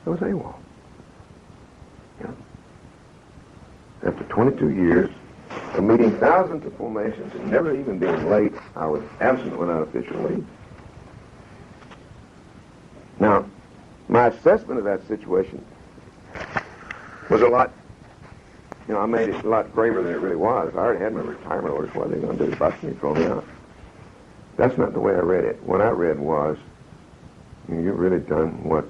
I was AWOL. You know? After 22 years of meeting thousands of formations and never even being late, I was absent without official leave. Now, my assessment of that situation was a lot, I made it a lot graver than it really was. I already had my retirement orders. What are they going to do? Bust me and throw me out? That's not the way I read it. What I read was, you've really done what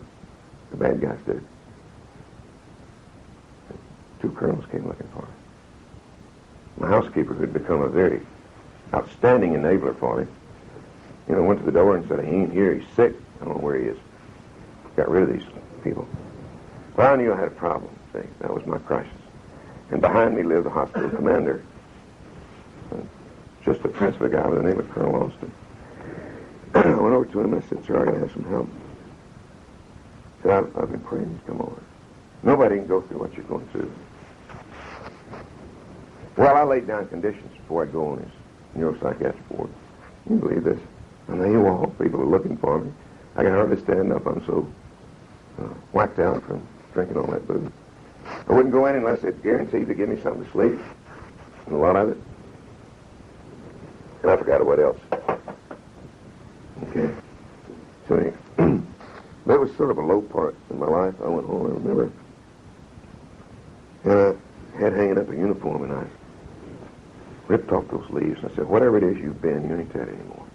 the bad guys did. 2 colonels came looking for me. My housekeeper, who had become a very outstanding enabler for me, went to the door and said, he ain't here, he's sick. I don't know where he is. Got rid of these people. Well, I knew I had a problem. See, that was my crisis. And behind me lived the hospital commander. Just a prince of a guy by the name of Colonel Austin. I went over to him and I said, sir, I got to have some help. He said, I've been praying you'd come over. Nobody can go through what you're going through. Well, I laid down conditions before I go on his neuropsychiatric ward. Can you believe this? And there you all, people are looking for me. I can hardly stand up. I'm so whacked out from drinking all that booze. I wouldn't go in unless they'd guaranteed to give me something to sleep. And a lot of it. And I forgot what else. Okay. So anyway, that was sort of a low part in my life. I went home, I remember. And I had hanging up a uniform, and I ripped off those leaves. And I said, whatever it is you've been, you ain't that anymore.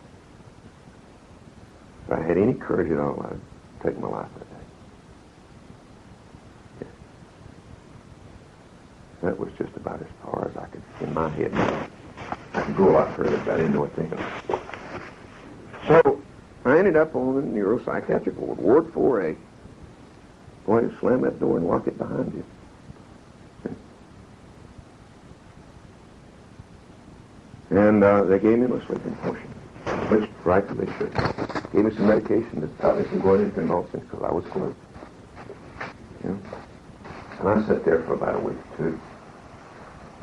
If I had any courage at all, I'd take my life that day. Yeah. That was just about as far as I could, in my head. I could go a lot further, but I didn't know what thinking. So I ended up on the neuropsychiatric ward, Ward 4A. Boy, you slam that door and lock it behind you. And they gave me my sleeping potion, which rightfully should. Gave me some medication to stop me from going into convulsions because I was close. You know? And I sat there for about a week or two.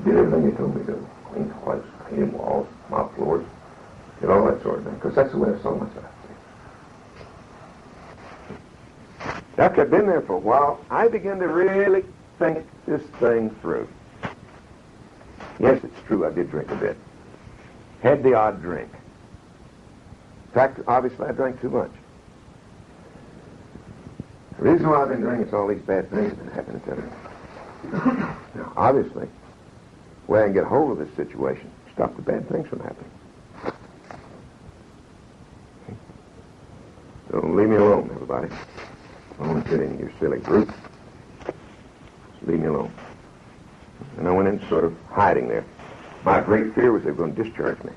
Did everything they told me to do. Cleaned the place, painted walls, mop floors, did all that sort of thing, because that's the way I saw myself. After I'd been there for a while, I began to really think this thing through. Yes, it's true, I did drink a bit. Had the odd drink. In fact, obviously I drank too much. The reason why I've been drinking is all these bad things have been happening to me. Now, obviously, the way I can get a hold of this situation, stop the bad things from happening. Don't leave me alone, everybody. I don't want to fit in your silly group. Just leave me alone. And I went in sort of hiding there. My great fear was they were going to discharge me.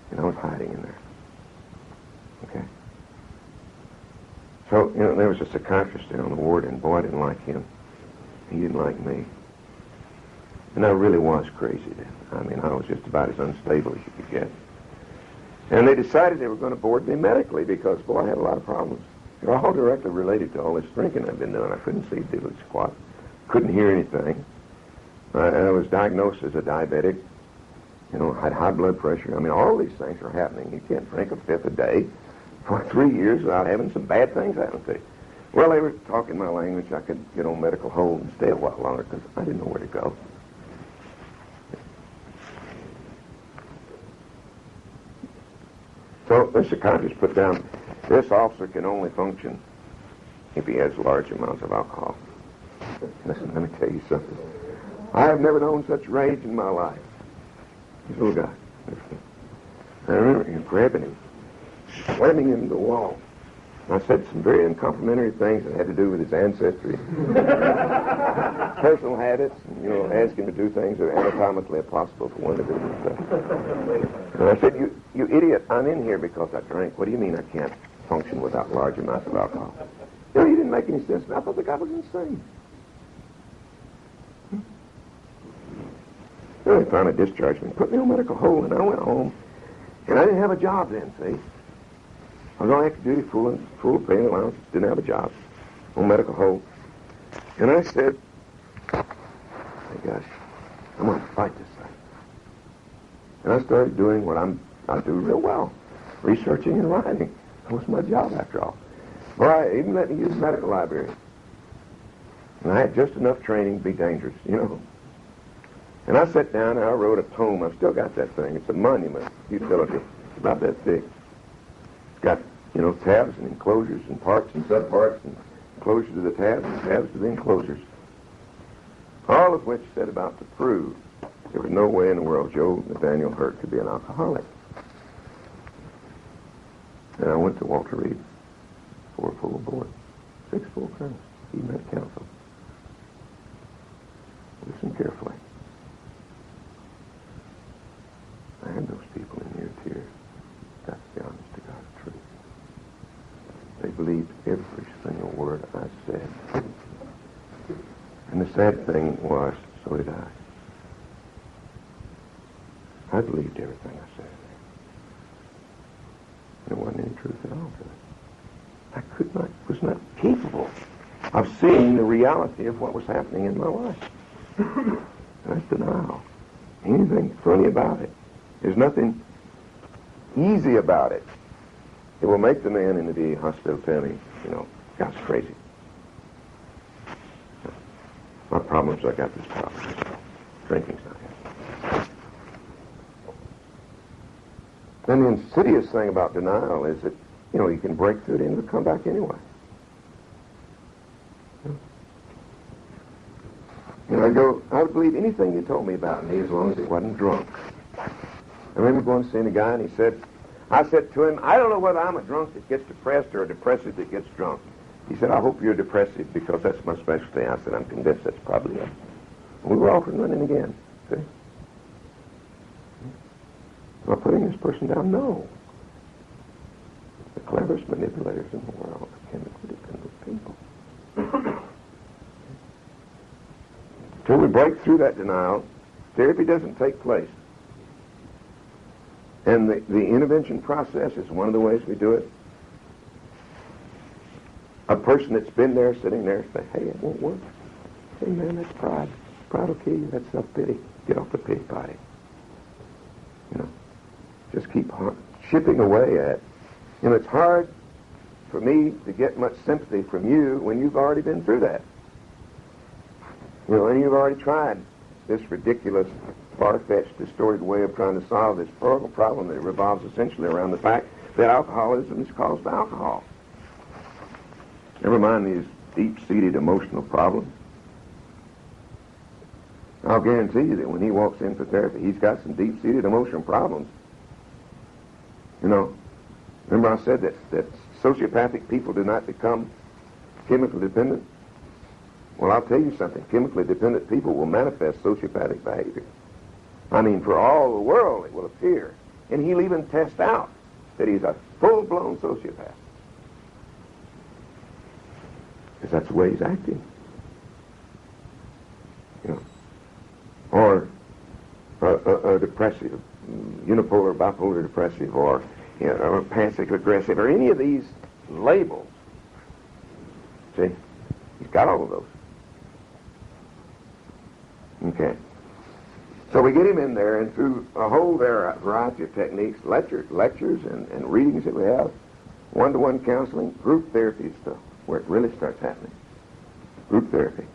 And I was hiding in there. Okay? So, there was a psychiatrist there on the ward, and boy, I didn't like him. He didn't like me. And I really was crazy then. I mean, I was just about as unstable as you could get. And they decided they were going to board me medically because, boy, I had a lot of problems. They're all directly related to all this drinking I've been doing. I couldn't see diddly squat. Couldn't hear anything. I was diagnosed as a diabetic. Had high blood pressure. I mean, all these things are happening. You can't drink a fifth a day for 3 years without having some bad things happen to you. Well, they were talking my language. I could get on medical hold and stay a while longer because I didn't know where to go. So the psychiatrist put down, this officer can only function if he has large amounts of alcohol. Listen, let me tell you something. I have never known such rage in my life. This little guy. I remember him grabbing him, slamming him to the wall. I said some very uncomplimentary things that had to do with his ancestry, personal habits, and, ask him to do things that are anatomically impossible for one to do. And I said, you idiot, I'm in here because I drank. What do you mean I can't function without large amounts of alcohol? He didn't make any sense. I thought the guy was insane. They finally discharged me, put me on medical hold, and I went home. And I didn't have a job then, see? I was on active duty, full of paying allowance, didn't have a job, on medical hold. And I said, hey gosh, I'm going to fight this thing. And I started doing what I do real well, researching and writing. That was my job after all. Or I even let me use the medical library. And I had just enough training to be dangerous, you know. And I sat down and I wrote a tome. I've still got that thing. It's a monument utility. It's about that big. It's got, you know, tabs and enclosures and parts and subparts and enclosures to the tabs and tabs to the enclosures. All of which set about to prove there was no way in the world Joe Nathaniel Hurt could be an alcoholic. And I went to Walter Reed, 4 full board, 6 full colonels. He met counsel. Listen carefully. I had those people in near tears. That's the honest to God truth. They believed every single word I said. And the sad thing was, so did I. I believed everything I said. There wasn't any truth at all to it. Was not capable of seeing the reality of what was happening in my life. That's denial. Anything funny about it. There's nothing easy about it. It will make the man in the hospital tell me, you know, God's crazy. My problem is I got this problem. Drinking's not happening. Then the insidious thing about denial is that, you know, you can break through it and it'll come back anyway. And I would believe anything you told me about me as long as it wasn't drunk. I remember going to see a guy and I said to him, I don't know whether I'm a drunk that gets depressed or a depressive that gets drunk. He said, I hope you're depressive because that's my specialty. I said, I'm convinced that's probably it. And we were off and running again. See? Am I putting this person down? No. The cleverest manipulators in the world are chemically dependent people. Until we break through that denial, therapy doesn't take place. And the intervention process is one of the ways we do it. A person that's been there, sitting there, say, hey, it won't work. Hey, man, that's pride. Pride will kill you. That's self-pity. Get off the pity party. You know, just keep chipping away at it. You know, it's hard for me to get much sympathy from you when you've already been through that. You know, and you've already tried this ridiculous, far-fetched, distorted way of trying to solve this horrible problem that revolves essentially around the fact that alcoholism is caused by alcohol. Never mind these deep-seated emotional problems. I'll guarantee you that when he walks in for therapy, he's got some deep-seated emotional problems. You know, remember I said that sociopathic people do not become chemically dependent? Well, I'll tell you something. Chemically dependent people will manifest sociopathic behavior. I mean, for all the world it will appear. And he'll even test out that he's a full-blown sociopath. Because that's the way he's acting. You know. Or a depressive, unipolar, bipolar depressive, or, you know, or passive aggressive, or any of these labels. See? He's got all of those. Okay. So we get him in there, and through a whole variety of techniques, lectures and readings that we have, one-to-one counseling, group therapy is where it really starts happening. Group therapy.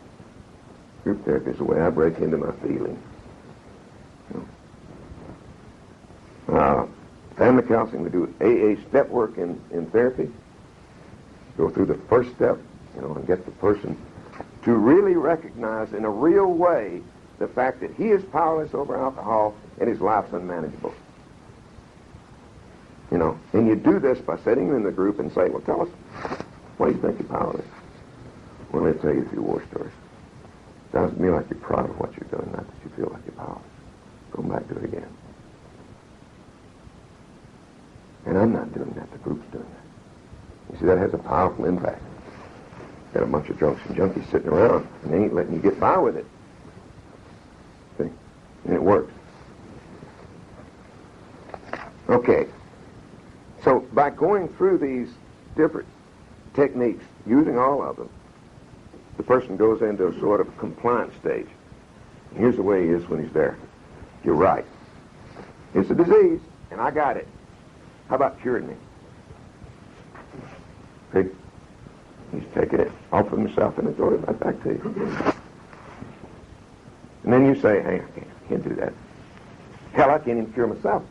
Group therapy is the way I break into my feelings. You know. Family counseling, we do AA step work in therapy. Go through the first step, you know, and get the person to really recognize in a real way the fact that he is powerless over alcohol and his life's unmanageable. You know, and you do this by sitting in the group and say, well, tell us, why do you think you're powerless? Well, let me tell you a few war stories. Sounds to me like you're proud of what you're doing, not that you feel like you're powerless. Go back, do it again. And I'm not doing that, the group's doing that. You see, that has a powerful impact. Got a bunch of drunks and junkies sitting around, and they ain't letting you get by with it. See? And it works. Okay. So by going through these different techniques, using all of them, the person goes into a sort of compliance stage. And here's the way he is when he's there. You're right. It's a disease, and I got it. How about curing me? See? taking it off of himself and throwing it right back to you. And then you say, hey, I can't do that. Hell, I can't even cure myself.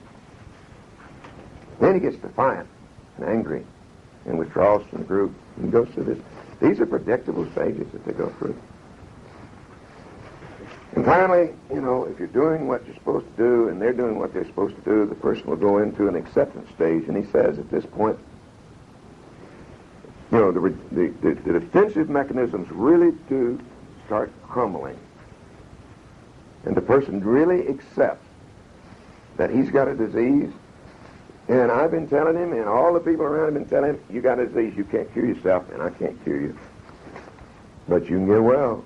Then he gets defiant and angry and withdraws from the group and goes through this. These are predictable stages that they go through. And finally, if you're doing what you're supposed to do and they're doing what they're supposed to do, the person will go into an acceptance stage. And he says at this point, the defensive mechanisms really do start crumbling. And the person really accepts that he's got a disease. And I've been telling him, and all the people around him have been telling him, you got a disease, you can't cure yourself, and I can't cure you. But you can get well.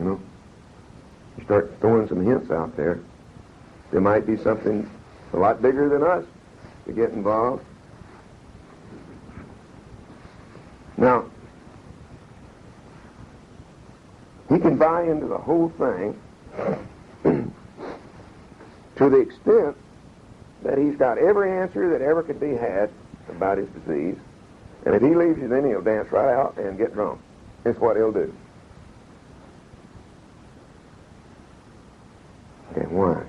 You start throwing some hints out there. There might be something a lot bigger than us to get involved. Now, he can buy into the whole thing to the extent that he's got every answer that ever could be had about his disease. And if he leaves you, then he'll dance right out and get drunk. That's what he'll do. Okay, why?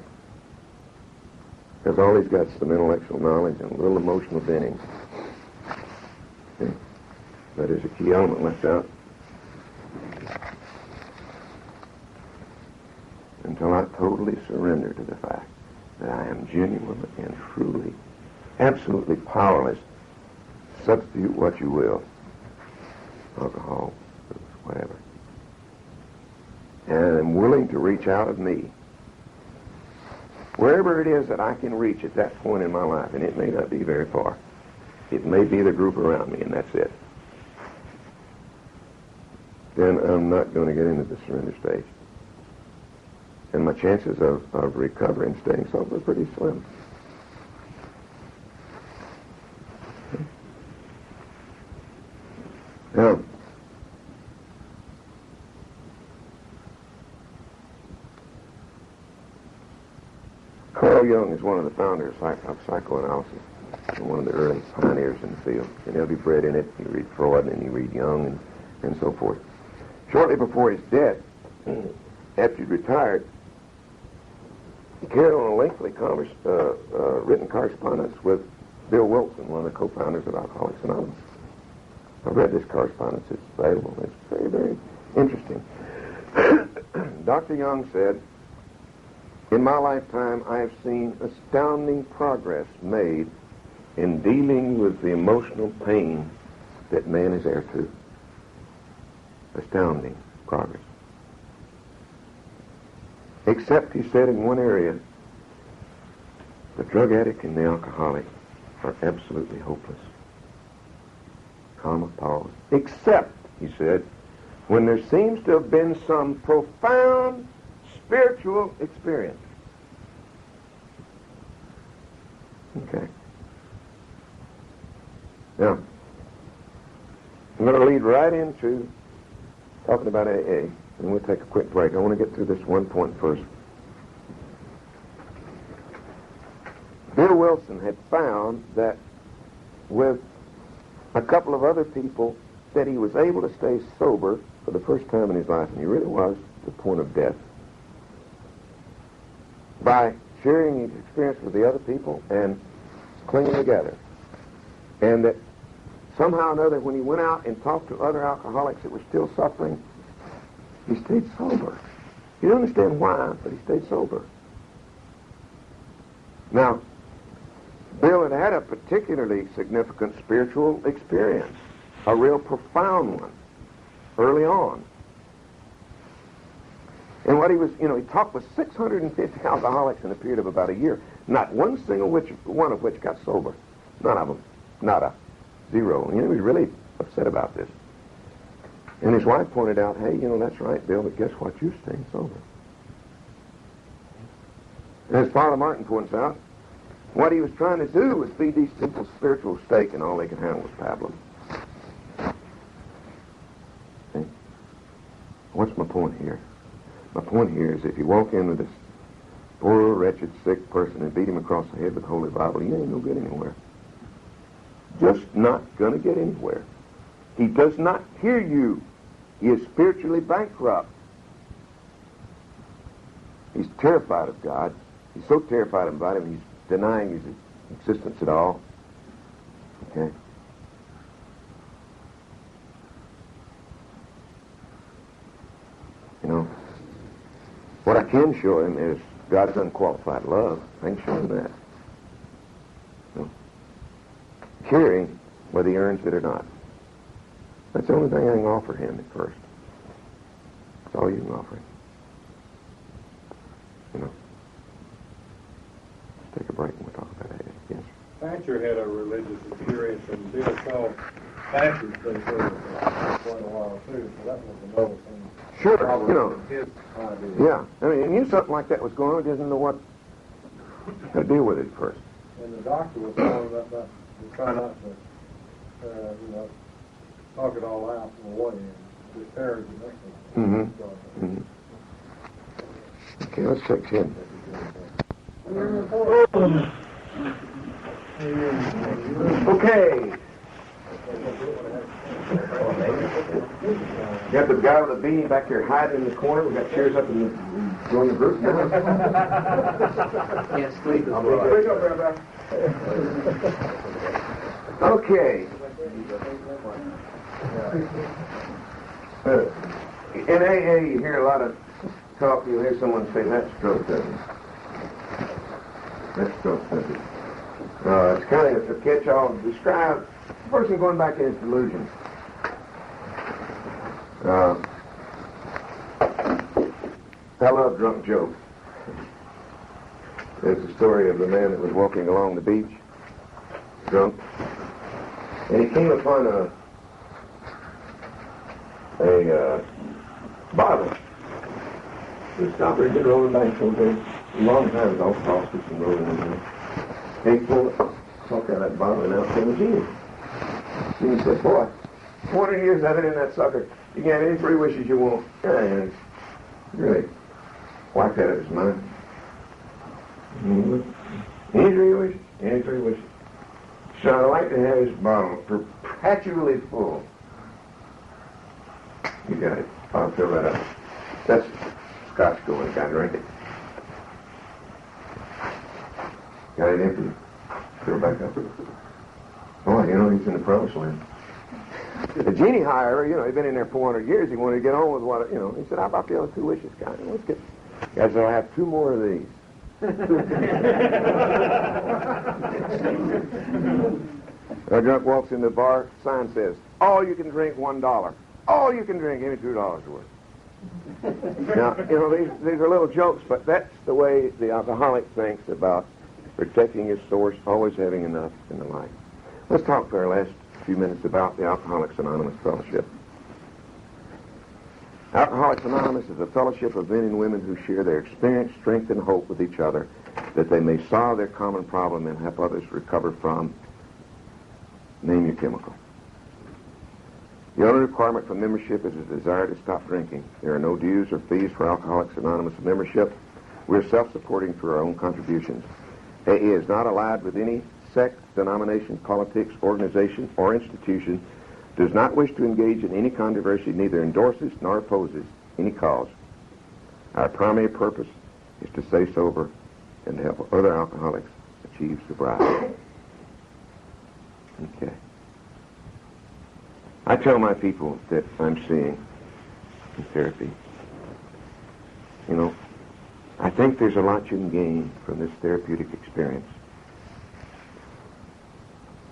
Because all he's got is some intellectual knowledge and a little emotional bending. Okay? But there's a key element left out. Until I totally surrender to the fact that I am genuinely and truly, absolutely powerless. Substitute what you will. Alcohol, whatever. And I'm willing to reach out of me. Wherever it is that I can reach at that point in my life, and it may not be very far. It may be the group around me, and that's it. Then I'm not going to get into the surrender stage. And my chances of recovering, staying sober, are pretty slim. Now, Carl Jung is one of the founders of psychoanalysis, and one of the early pioneers in the field. And he'll be bred in it. You read Freud, and you read Jung, and so forth. Shortly before his death, after he retired, he carried on a lengthy written correspondence with Bill Wilson, one of the co-founders of Alcoholics Anonymous. I've read this correspondence. It's available. It's very, very interesting. Dr. Jung said, in my lifetime, I have seen astounding progress made in dealing with the emotional pain that man is heir to. Astounding progress. Except, he said, in one area, the drug addict and the alcoholic are absolutely hopeless. Comma, pause. Except, he said, when there seems to have been some profound spiritual experience. Okay. Now, I'm going to lead right into talking about AA, and we'll take a quick break. I want to get through this one point first. Bill Wilson had found that with a couple of other people that he was able to stay sober for the first time in his life, and he really was to the point of death, by sharing his experience with the other people and clinging together. And that somehow or another, when he went out and talked to other alcoholics that were still suffering, he stayed sober. You don't understand why, but he stayed sober. Now, Bill had had a particularly significant spiritual experience, a real profound one, early on. And what he was, he talked with 650 alcoholics in a period of about a year. Not one single one of which got sober. None of them. Not a zero. He was really upset about this. And his wife pointed out, hey, that's right, Bill, but guess what? You're staying sober. And as Father Martin points out, what he was trying to do was feed these simple spiritual steak, and all they could handle was pablum. See? What's my point here? My point here is if you walk in with this poor, wretched, sick person and beat him across the head with the Holy Bible, you ain't no good anywhere. just not going to get anywhere. He does not hear you. He is spiritually bankrupt. He's terrified of God. He's so terrified about him, he's denying his existence at all. Okay? You know, what I can show him is God's unqualified love. I can show him that. You know, hearing whether he earns it or not. That's the only thing I can offer him at first. That's all you can offer him. You know. Let's take a break and we'll talk about that. Yes. Thatcher had a religious experience, and Bill saw Thatcher's been through it for quite a while too, so that was another thing. Sure, you know. His idea. Yeah. I mean, he knew something like that was going on. He doesn't know what how to deal with it at first. And the doctor was telling him that to try not to, talk it all out away and disparage it next time. Okay, let's check 10. Okay. You got the guy with the beanie back here hiding in the corner. We got chairs up in the group now. Yes, please. Okay. In AA, you hear a lot of talk. You'll hear someone say, that's stroke doesn't. That's stroke doesn't. It's kind of a catch-all to describe a person going back in his delusion. I love drunk jokes. There's the story of the man that was walking along the beach, drunk, and he came upon a bottle. The stopper had been rolling back so big, a long time ago, tossed it and rolling in there. And he pulled the cork out of that bottle and out came a genie. And he said, boy, 400 years I've been in that sucker. You can have any 3 wishes you want. Yeah, really whacked that out of his mind. Any 3 wishes? Any 3 wishes. So I'd like to have his bottle perpetually full. You got it. I'll fill that up. That's Scotch going. Got to drink it. Got it empty. Fill it back up. Boy, he's in the promised land. The genie, however, he'd been in there 400 years. He wanted to get on with what, he said, how about the other 2 wishes, guys? Let's get, guys, I'll have 2 more of these. A drunk walks in the bar, sign says, all you can drink $1. All you can drink, any $2 worth. Now, these are little jokes, but that's the way the alcoholic thinks about protecting his source, always having enough in the life. Let's talk for our last few minutes about the Alcoholics Anonymous Fellowship. Alcoholics Anonymous is a fellowship of men and women who share their experience, strength, and hope with each other that they may solve their common problem and help others recover from, name your chemical. The only requirement for membership is a desire to stop drinking. There are no dues or fees for Alcoholics Anonymous membership. We're self-supporting through our own contributions. AA is not allied with any sect, denomination, politics, organization, or institution, does not wish to engage in any controversy, neither endorses nor opposes any cause. Our primary purpose is to stay sober and to help other alcoholics achieve sobriety. Okay. I tell my people that I'm seeing in therapy, I think there's a lot you can gain from this therapeutic experience.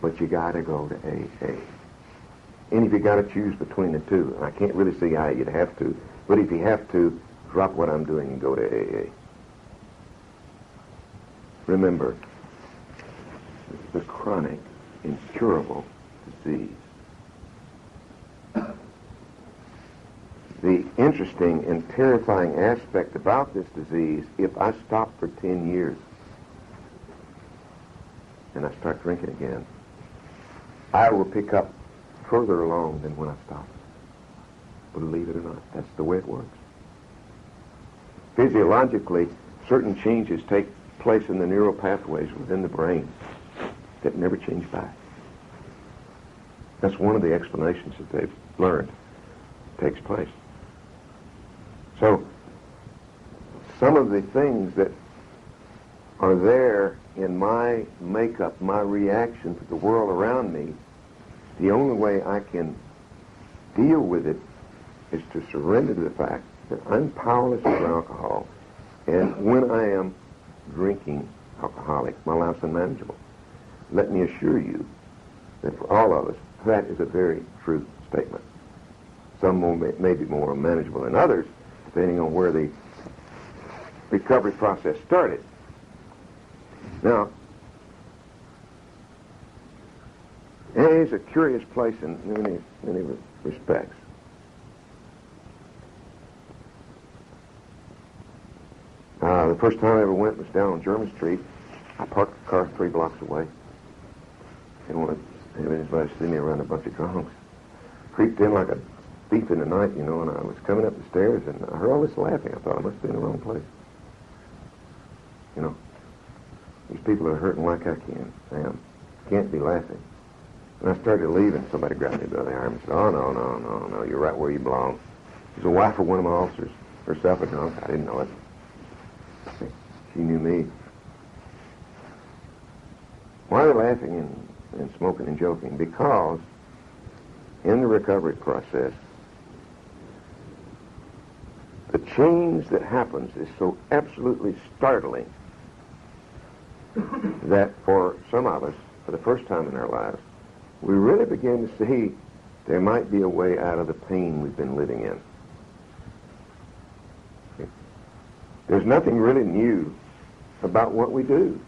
But you got to go to AA. And if you got to choose between the two, and I can't really see how you'd have to, but if you have to, drop what I'm doing and go to AA. Remember, this is a chronic, incurable disease. The interesting and terrifying aspect about this disease, if I stop for 10 years and I start drinking again, I will pick up further along than when I stop. Believe it or not, that's the way it works. Physiologically, certain changes take place in the neural pathways within the brain that never change back. That's one of the explanations that they've learned takes place. So, some of the things that are there in my makeup, my reaction to the world around me, the only way I can deal with it is to surrender to the fact that I'm powerless over alcohol, and when I am drinking alcoholic, my life's unmanageable. Let me assure you that for all of us, that is a very true statement. Some may be more unmanageable than others, depending on where the recovery process started. Now, AA is a curious place in many respects. The first time I ever went was down on German Street. I parked the car 3 blocks away. Didn't want to have anybody see me around a bunch of drunks. Creeped in like a thief in the night, and I was coming up the stairs, and I heard all this laughing. I thought I must be in the wrong place. These people are hurting like I am. Can't be laughing. When I started leaving, somebody grabbed me by the arm and said, "Oh, no, you're right where you belong." She's a wife of one of my officers, herself a drunk. I didn't know it. She knew me. Why are they laughing and smoking and joking? Because in the recovery process, the change that happens is so absolutely startling that for some of us, for the first time in our lives, we really begin to see there might be a way out of the pain we've been living in. There's nothing really new about what we do.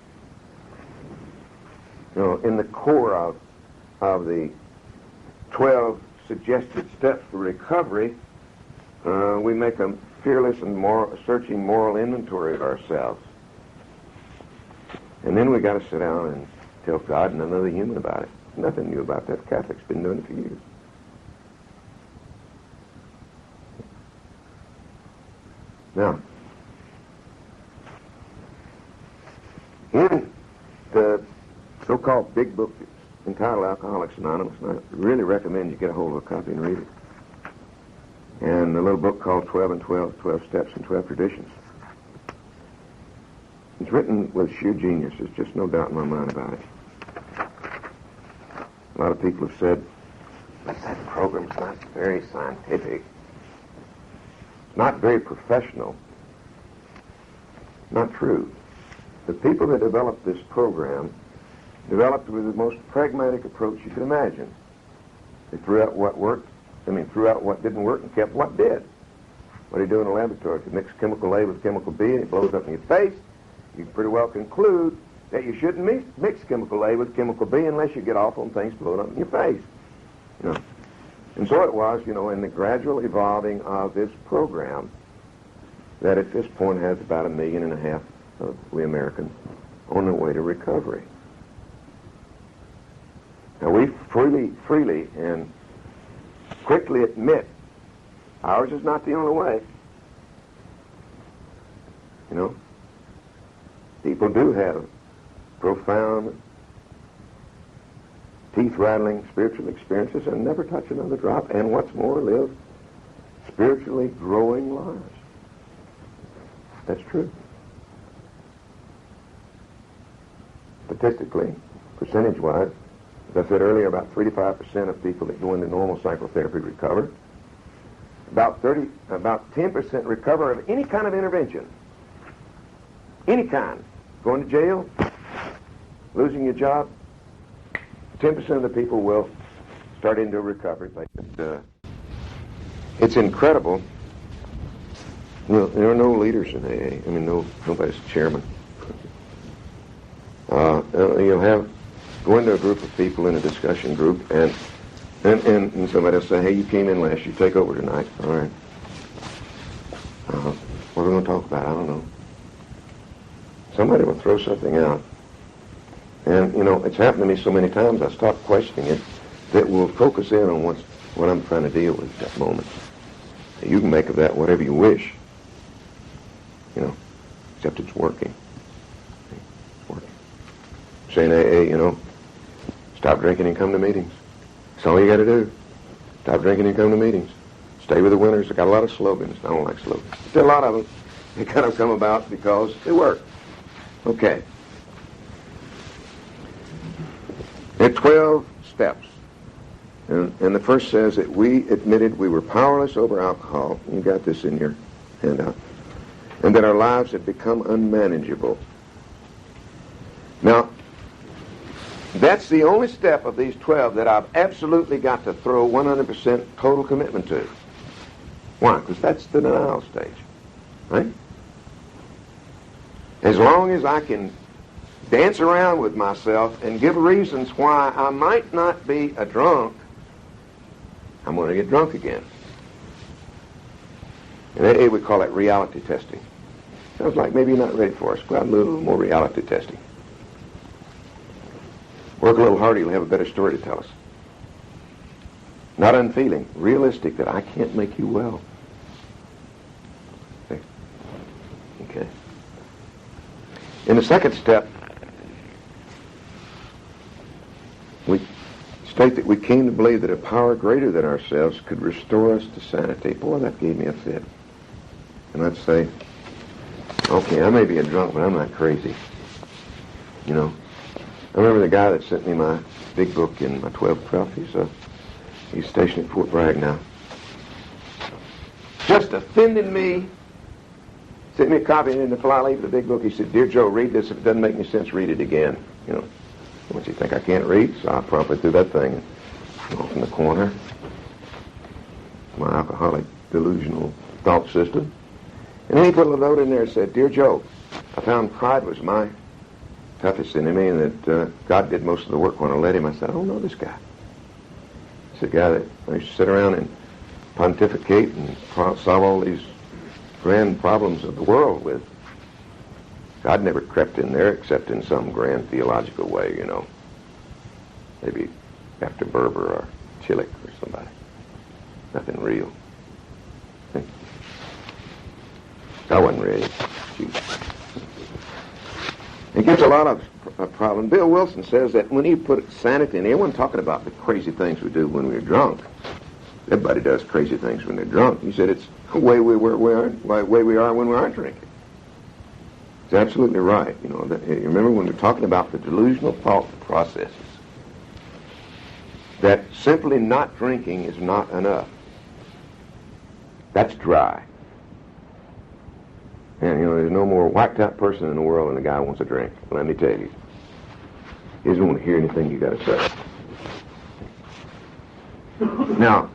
In the core of the 12 suggested steps for recovery, we make a fearless and searching moral inventory of ourselves. And then we got to sit down and tell God and another human about it. Nothing new about that. Catholics been doing it for years. Now, in the so-called big book entitled Alcoholics Anonymous, and I really recommend you get a hold of a copy and read it, and a little book called 12 and 12, 12 Steps and 12 Traditions. It's written with sheer genius. There's just no doubt in my mind about it. A lot of people have said, but that program's not very scientific. It's not very professional. Not true. The people that developed this program developed it with the most pragmatic approach you could imagine. They threw out what worked, threw out what didn't work and kept what did. What do you do in a laboratory? If you mix chemical A with chemical B and it blows up in your face, you can pretty well conclude that you shouldn't mix chemical A with chemical B unless you get awful and things blowing up in your face. And so it was, in the gradual evolving of this program that at this point has about 1.5 million of we Americans on their way to recovery. Now we freely and quickly admit ours is not the only way. People do have profound, teeth-rattling spiritual experiences and never touch another drop, and what's more, live spiritually growing lives. That's true. Statistically, percentage-wise, as I said earlier, about 3 to 5% of people that go into normal psychotherapy recover. About 10% recover of any kind of intervention. Any kind. Going to jail, losing your job, 10% of the people will start into a recovery. It's incredible. There are no leaders in AA. Nobody's chairman. Go into a group of people in a discussion group, and somebody will say, "Hey, you came in last. You take over tonight." All right. What are we going to talk about? I don't know. Somebody will throw something out. And, it's happened to me so many times, I stopped questioning it, that we'll focus in on what I'm trying to deal with at that moment. You can make of that whatever you wish. Except it's working. It's working. Saying AA, stop drinking and come to meetings. That's all you got to do. Stop drinking and come to meetings. Stay with the winners. I got a lot of slogans. I don't like slogans. But a lot of them, they kind of come about because they work. Okay. There are 12 steps. And the first says that we admitted we were powerless over alcohol. You got this in your handout. And that our lives had become unmanageable. Now, that's the only step of these 12 that I've absolutely got to throw 100% total commitment to. Why? Because that's the denial stage. Right? As long as I can dance around with myself and give reasons why I might not be a drunk, I'm going to get drunk again. In AA we call that reality testing. Sounds like maybe you're not ready for us. Go out and do a little more reality testing. Work a little harder, you'll have a better story to tell us. Not unfeeling, realistic that I can't make you well. Okay. In the second step, we state that we came to believe that a power greater than ourselves could restore us to sanity. Boy, that gave me a fit. And I'd say, okay, I may be a drunk, but I'm not crazy. You know? I remember the guy that sent me my big book in my 12th. He's stationed at Fort Bragg now. Just offended me. Sent me a copy in the fly leaf of the big book. He said, "Dear Joe, read this. If it doesn't make any sense, read it again." You know, what you think I can't read? So I promptly threw that thing off in the corner. My alcoholic, delusional thought system. And then he put a little note in there and said, "Dear Joe, I found pride was my toughest enemy, and that God did most of the work when I let him." I said, "I don't know this guy." It's a guy that I used to sit around and pontificate and solve all these grand problems of the world with. God never crept in there except in some grand theological way, you know. Maybe after Berber or Chilik or somebody. Nothing real. I wasn't ready. It gives a lot of problem. Bill Wilson says that when he put sanity in, he wasn't talking about the crazy things we do when we're drunk. Everybody does crazy things when they're drunk. He said it's the way we are when we aren't drinking. He's absolutely right. You know, you remember when we're talking about the delusional thought processes, that simply not drinking is not enough. That's dry. And, you know, there's no more whacked-out person in the world than a guy who wants a drink. Let me tell you. He doesn't want to hear anything you got to say. Now,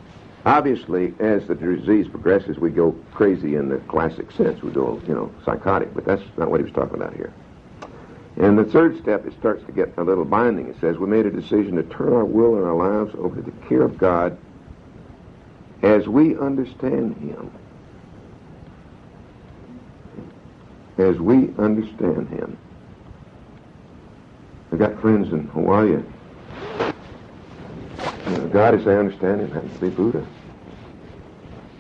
obviously, as the disease progresses, we go crazy in the classic sense. We go, you know, psychotic. But that's not what he was talking about here. And the third step, it starts to get a little binding. It says, we made a decision to turn our will and our lives over to the care of God as we understand Him. As we understand Him. I've got friends in Hawaii. You know, God, as they understand Him, happens to be Buddha.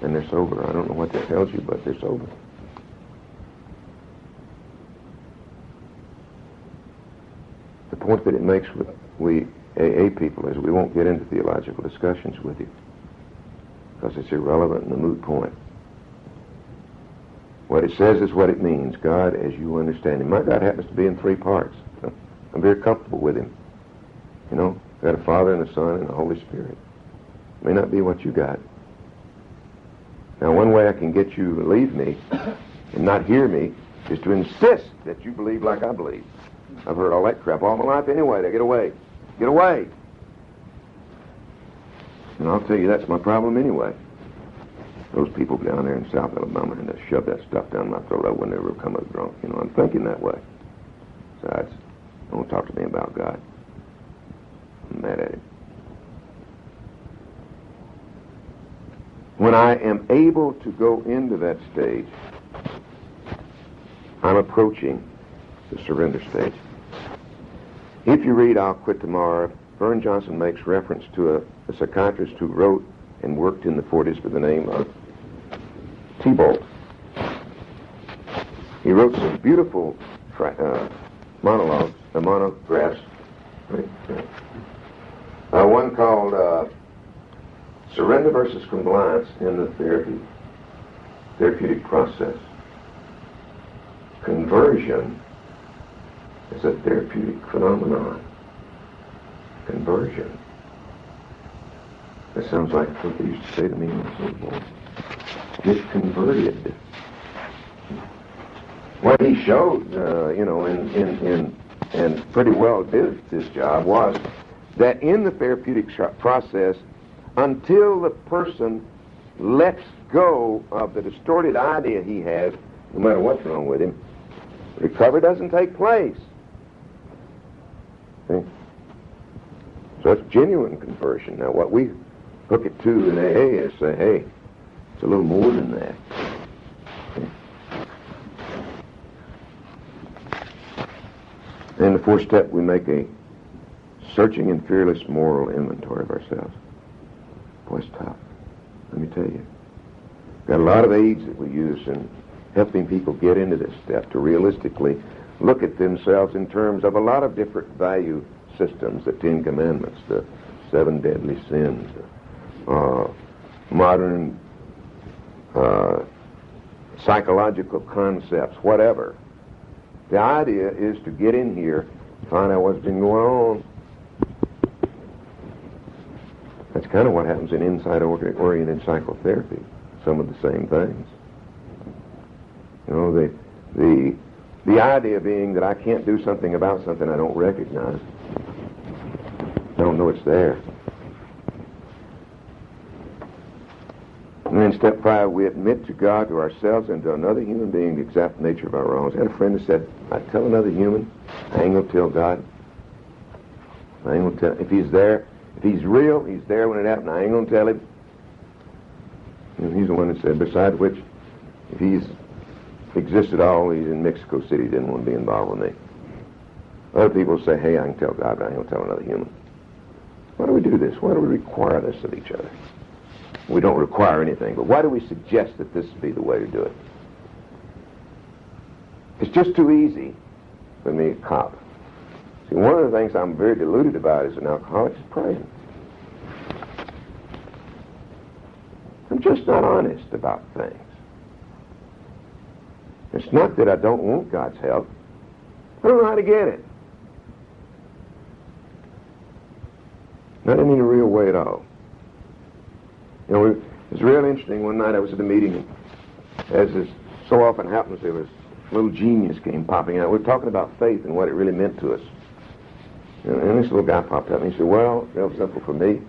And they're sober. I don't know what that tells you, but they're sober. The point that it makes with we AA people is we won't get into theological discussions with you because it's irrelevant and a moot point. What it says is what it means. God as you understand Him. My God happens to be in 3 parts. I'm very comfortable with Him. You know, I've got a Father and a Son and a Holy Spirit. It may not be what you got. Now, one way I can get you to leave me and not hear me is to insist that you believe like I believe. I've heard all that crap all my life anyway. They get away. Get away. And I'll tell you, that's my problem anyway. Those people down there in South Alabama and they shove that stuff down my throat, I would never come up drunk. You know, I'm thinking that way. Besides, don't talk to me about God. I'm mad at Him. When I am able to go into that stage, I'm approaching the surrender stage. If you read I'll Quit Tomorrow, Vern Johnson makes reference to a psychiatrist who wrote and worked in the 40s by the name of T-Bolt. He wrote some beautiful monographs One called Surrender versus Compliance in the Therapeutic Process. Conversion is a therapeutic phenomenon. Conversion. That sounds like what they used to say to me when I was a little boy. Get converted. What he showed, and pretty well did this job, was that in the therapeutic process, until the person lets go of the distorted idea he has, no matter what's wrong with him, recovery doesn't take place. See? So it's genuine conversion. Now, what we hook it to in AA is say, hey, it's a little more than that. See? In the fourth step, we make a searching and fearless moral inventory of ourselves. Boy, it's tough. Let me tell you. Got a lot of aids that we use in helping people get into this step to realistically look at themselves in terms of a lot of different value systems, the 10 Commandments, the 7 deadly sins, modern psychological concepts, whatever. The idea is to get in here, find out what's been going on. That's kind of what happens in insight-oriented psychotherapy. Some of the same things. You know, the idea being that I can't do something about something I don't recognize. I don't know it's there. And then step 5, we admit to God, to ourselves, and to another human being the exact nature of our wrongs. I had a friend who said, I'd tell another human, I ain't going to tell God. I ain't going to tell. If he's there, if he's real, he's there when it happened. I ain't going to tell him. And he's the one that said, besides which, if he's existed all, he's in Mexico City, he didn't want to be involved with me. Other people say, hey, I can tell God, but I ain't going to tell another human. Why do we do this? Why do we require this of each other? We don't require anything, but why do we suggest that this be the way to do it? It's just too easy for me, a cop. See, one of the things I'm very deluded about as an alcoholic is praying. I'm just not honest about things. It's not that I don't want God's help. I don't know how to get it. Not in any real way at all. You know, it was really interesting. One night I was at a meeting, and as is so often happens, there was a little genius came popping out. We were talking about faith and what it really meant to us. And this little guy popped up, and he said, well, real simple for me.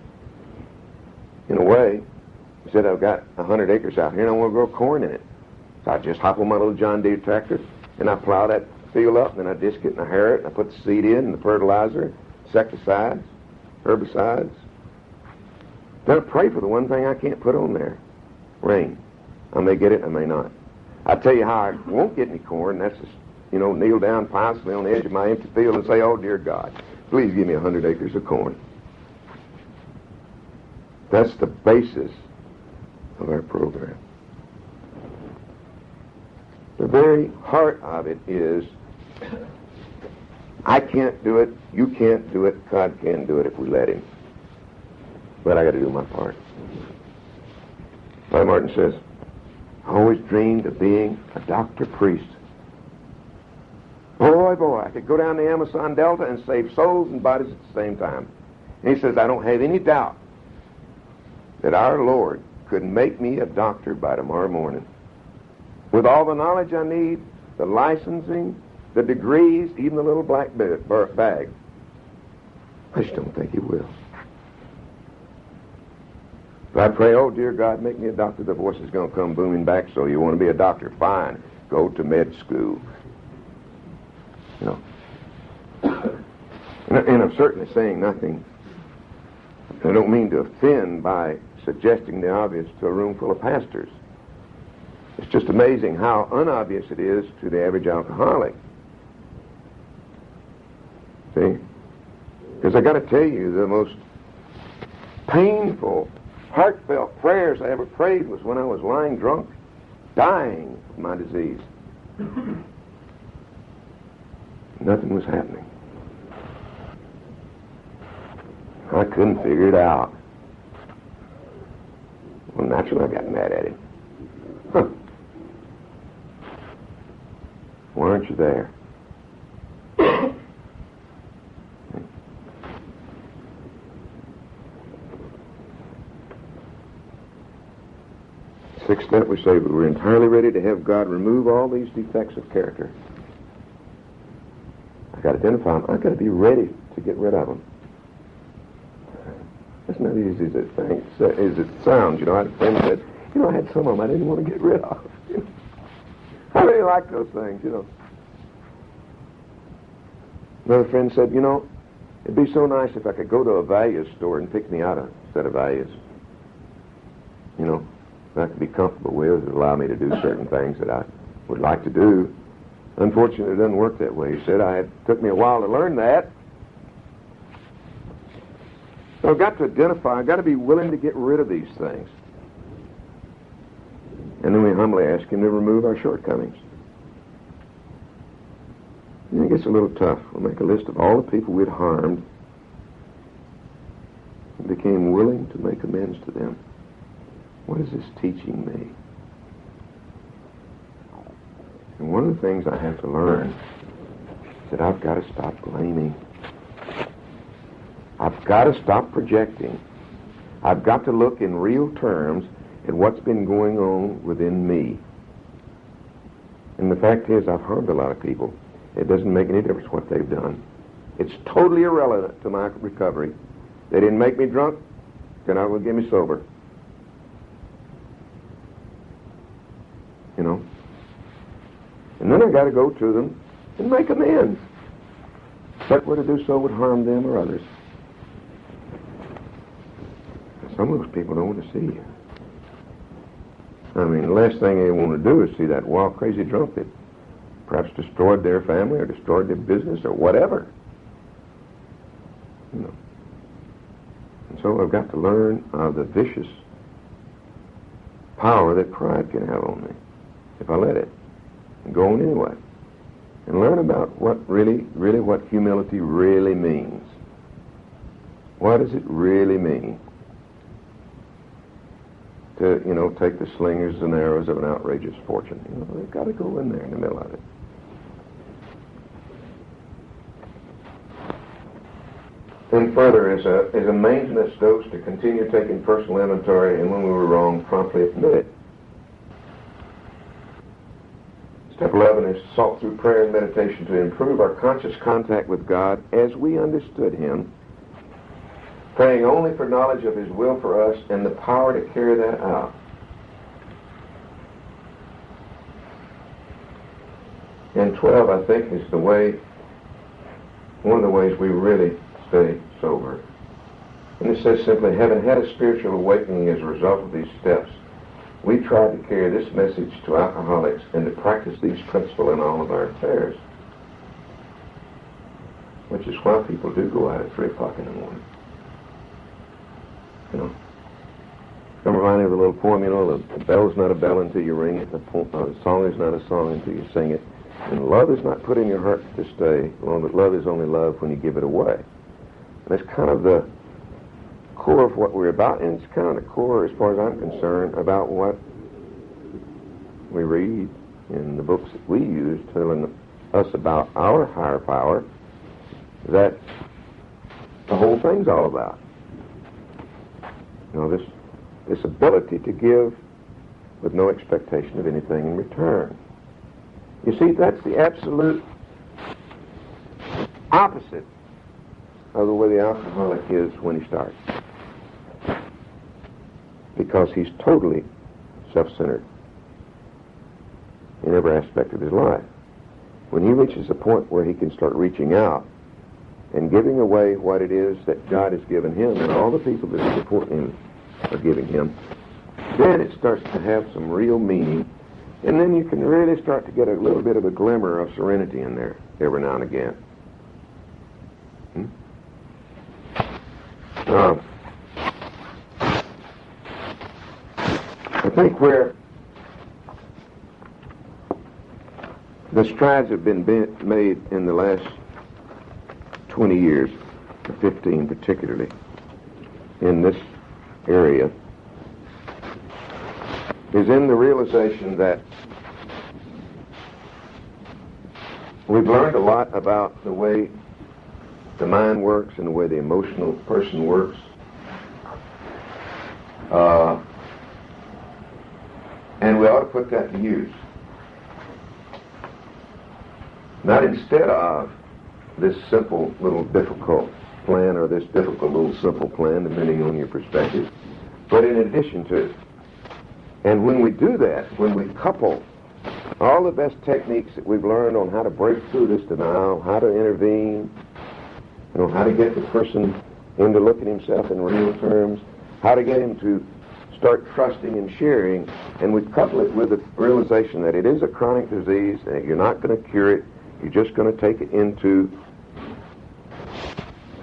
In a way, he said, I've got 100 acres out here, and I want to grow corn in it. So I just hop on my little John Deere tractor, and I plow that field up, and then I disc it, and I harrow it, and I put the seed in, and the fertilizer, insecticides, herbicides. Then I pray for the one thing I can't put on there. Rain. I may get it, I may not. I tell you how I won't get any corn. That's just, kneel down piously on the edge of my empty field and say, oh, dear God, please give me 100 acres of corn. That's the basis of our program. The very heart of it is, I can't do it, you can't do it, God can do it if we let him. But I got to do my part. Father Martin says, I always dreamed of being a doctor priest. Boy, I could go down the Amazon Delta and save souls and bodies at the same time. And he says, I don't have any doubt that our Lord could make me a doctor by tomorrow morning. With all the knowledge I need, the licensing, the degrees, even the little black bag. I just don't think he will. But I pray, oh, dear God, make me a doctor. The voice is going to come booming back. So you want to be a doctor? Fine. Go to med school. And I'm certainly saying nothing. I don't mean to offend by suggesting the obvious to a room full of pastors. It's just amazing how unobvious it is to the average alcoholic. See? Because I got to tell you, the most painful, heartfelt prayers I ever prayed was when I was lying drunk, dying of my disease. Nothing was happening. I couldn't figure it out. Well, naturally, I got mad at him. Huh. Why aren't you there? Sixth step, we say we're entirely ready to have God remove all these defects of character. I got to identify them. I got to be ready to get rid of them. That's not easy as it sounds. You know, I had a friend said, you know, I had some of them I didn't want to get rid of. I really like those things, you know. Another friend said, you know, it'd be so nice if I could go to a values store and pick me out a set of values. You know, that I could be comfortable with, that allow me to do certain things that I would like to do. Unfortunately, it doesn't work that way. He said, it took me a while to learn that. So I've got to identify, I've got to be willing to get rid of these things. And then we humbly ask him to remove our shortcomings. And it gets a little tough. We'll make a list of all the people we'd harmed and became willing to make amends to them. What is this teaching me? And one of the things I have to learn is that I've got to stop blaming. I've got to stop projecting. I've got to look in real terms at what's been going on within me. And the fact is, I've harmed a lot of people. It doesn't make any difference what they've done. It's totally irrelevant to my recovery. They didn't make me drunk, then I will get me sober. You know? And then I've got to go to them and make amends. But were to do so would harm them or others. Some of those people don't want to see you. I mean, the last thing they want to do is see that wild, crazy drunk that perhaps destroyed their family or destroyed their business or whatever. You know. And so I've got to learn of the vicious power that pride can have on me if I let it, and go on anyway, and learn about what what humility really means. What does it really mean to, you know, take the slingers and arrows of an outrageous fortune? You know, they've got to go in there in the middle of it. And further, as a maintenance dose, to continue taking personal inventory, and when we were wrong, promptly admit it. Step 11 is sought through prayer and meditation to improve our conscious contact with God as we understood Him, praying only for knowledge of His will for us and the power to carry that out. And 12, I think, is one of the ways we really stay sober. And it says simply, having had a spiritual awakening as a result of these steps, we try to carry this message to alcoholics and to practice these principles in all of our affairs. Which is why people do go out at 3 o'clock in the morning. You know? Don't remind me of a little poem, you know, the bell's not a bell until you ring it, the song is not a song until you sing it, and love is not put in your heart to stay, but love is only love when you give it away. And that's kind of the core of what we're about, and it's kind of the core, as far as I'm concerned, about what we read in the books that we use, telling us about our higher power, that the whole thing's all about. You know, this ability to give with no expectation of anything in return. You see, that's the absolute opposite of the way the alcoholic is when he starts. Because he's totally self-centered in every aspect of his life. When he reaches a point where he can start reaching out and giving away what it is that God has given him and all the people that support him are giving him, then it starts to have some real meaning, and then you can really start to get a little bit of a glimmer of serenity in there every now and again. I think where the strides have been made in the last 20 years, or 15 particularly, in this area is in the realization that we've learned a lot about the way the mind works and the way the emotional person works. And we ought to put that to use. Not instead of this simple little difficult plan or this difficult little simple plan, depending on your perspective, but in addition to it. And when we do that, when we couple all the best techniques that we've learned on how to break through this denial, how to intervene, how to get the person into looking at himself in real terms, how to get him to start trusting and sharing, and we couple it with the realization that it is a chronic disease, that you're not going to cure it, you're just going to take it into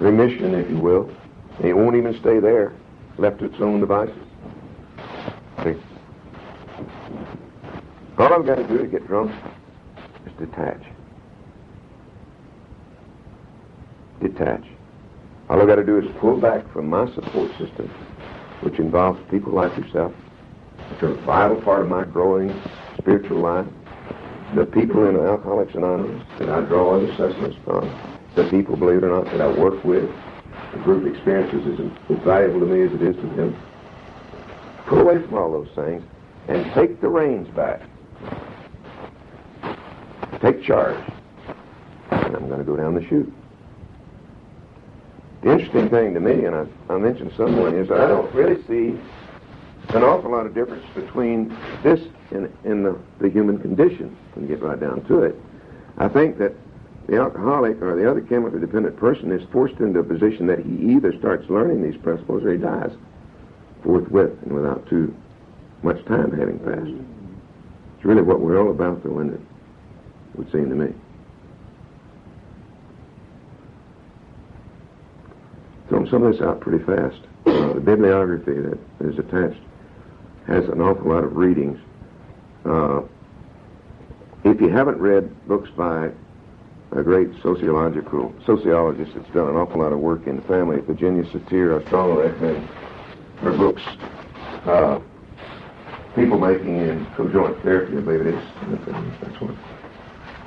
remission, if you will, and it won't even stay there, left to its own devices. See? All I've got to do to get drunk is detach. Detach. All I've got to do is pull back from my support system, which involves people like yourself, which are a vital part of my growing spiritual life, the people in Alcoholics Anonymous that I draw other assessments from, the people, believe it or not, that I work with. The group experiences is as valuable to me as it is to them. Pull away from all those things and take the reins back. Take charge. And I'm going to go down the chute. The interesting thing to me, and I mentioned someone, is that I don't really see an awful lot of difference between this and the human condition, when you get right down to it. I think that the alcoholic or the other chemically dependent person is forced into a position that he either starts learning these principles or he dies forthwith and without too much time having passed. It's really what we're all about, though, isn't it? It would seem to me. Throwing some of this out pretty fast. The bibliography that is attached has an awful lot of readings. If you haven't read books by a great sociologist that's done an awful lot of work in the family, Virginia Satir, I strongly recommend her books, People Making and Cojoint Therapy, I believe it is. That's one.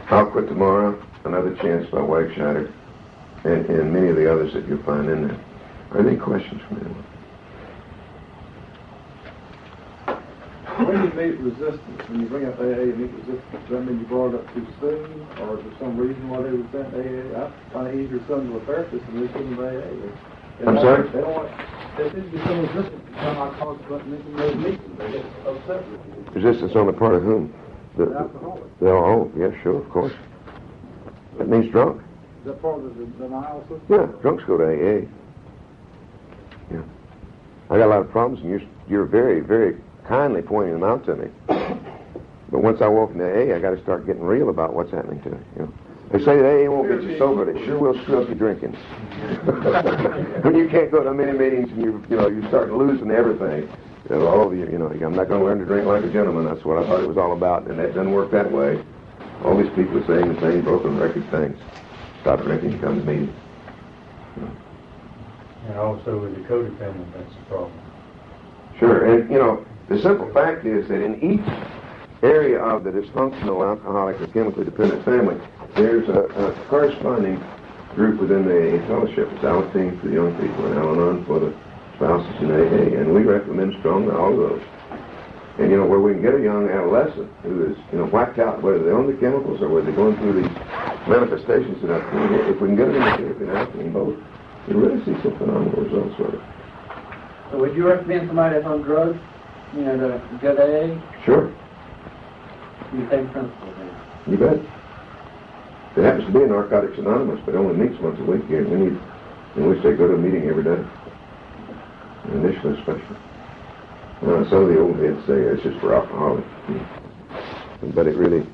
I'll Quit Tomorrow, Another Chance by Wagscheider, and many of the others that you'll find in there. Are there any questions from anyone? When you meet resistance, when you bring up AA and meet resistance, does that mean you brought it up too soon, or is there some reason why they resent AA? I find it easier to send to a therapist than they send to AA. I'm sorry? They don't want, there seems to be some resistance to some alcoholics about making those meetings. They get upset with you. Resistance on the part of whom? The alcoholic. Oh, yeah, sure, of course. That means drunk. Is that part of the denial system? Yeah, drunks go to AA. Yeah. I got a lot of problems, and you're very, very kindly pointing them out to me. But once I walk into AA, I got to start getting real about what's happening to me. They say that AA won't get you sober, but it sure will screw up your drinking. When you can't go to many meetings and you start losing everything. I'm not going to learn to drink like a gentleman. That's what I thought it was all about, and that doesn't work that way. All these people are saying the same broken record things. Stop drinking, come to meetings. And also with the codependent, that's the problem. Sure, and the simple fact is that in each area of the dysfunctional alcoholic or chemically dependent family, there's a corresponding group within the AA fellowship. It's our team for the young people and Al-Anon for the spouses in AA, and we recommend strongly all of those. And where we can get a young adolescent who is whacked out, whether they're on the chemicals or whether they're going through these manifestations that I've seen, if we can get them in therapy and alcohol both, you really see some phenomenal results with it. So would you recommend somebody that's on drugs, to go to AA? Sure. You same principle then? You bet. There happens to be a Narcotics Anonymous, but it only meets once a week here, in which they go to a meeting every day. Initially, especially. Some of the old heads say it's just for alcoholics. But it really,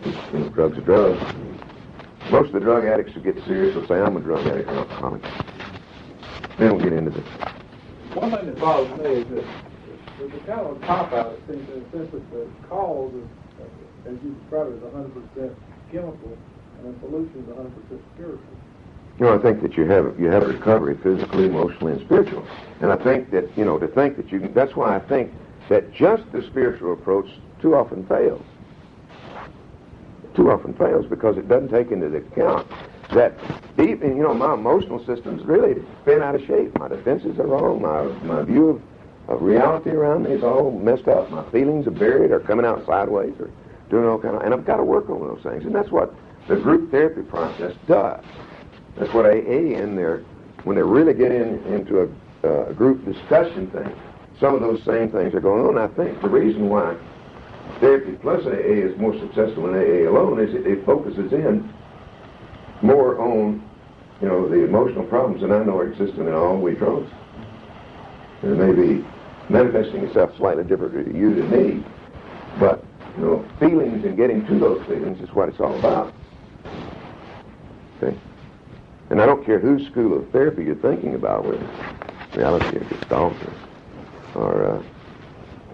drugs are drugs. Most of the drug addicts who get serious will say, I'm a drug addict or alcoholic. They don't get into this. One thing that bothers me is that there's a kind of a cop-out, it seems, in the sense that the cause is, as you describe it, is 100% chemical, and the solution is 100% spiritual. You know, I think that you have recovery physically, emotionally, and spiritually. And I think that, you know, to think that you can, that's why I think that just the spiritual approach too often fails. Too often fails because it doesn't take into account that even, you know, my emotional system's really been out of shape. My defenses are wrong. My view of reality around me is all messed up. My feelings are buried or coming out sideways or doing all kind of, and I've got to work on those things. And that's what the group therapy process does. That's what AA in there, when they really get into a group discussion thing, some of those same things are going on. I think the reason why therapy plus AA is more successful than AA alone is it focuses in more on, you know, the emotional problems that I know are existing in all we drugs. And it may be manifesting itself slightly differently to you than me, but, you know, feelings and getting to those feelings is what it's all about. Okay? And I don't care whose school of therapy you're thinking about, whether it's reality or Gestalt or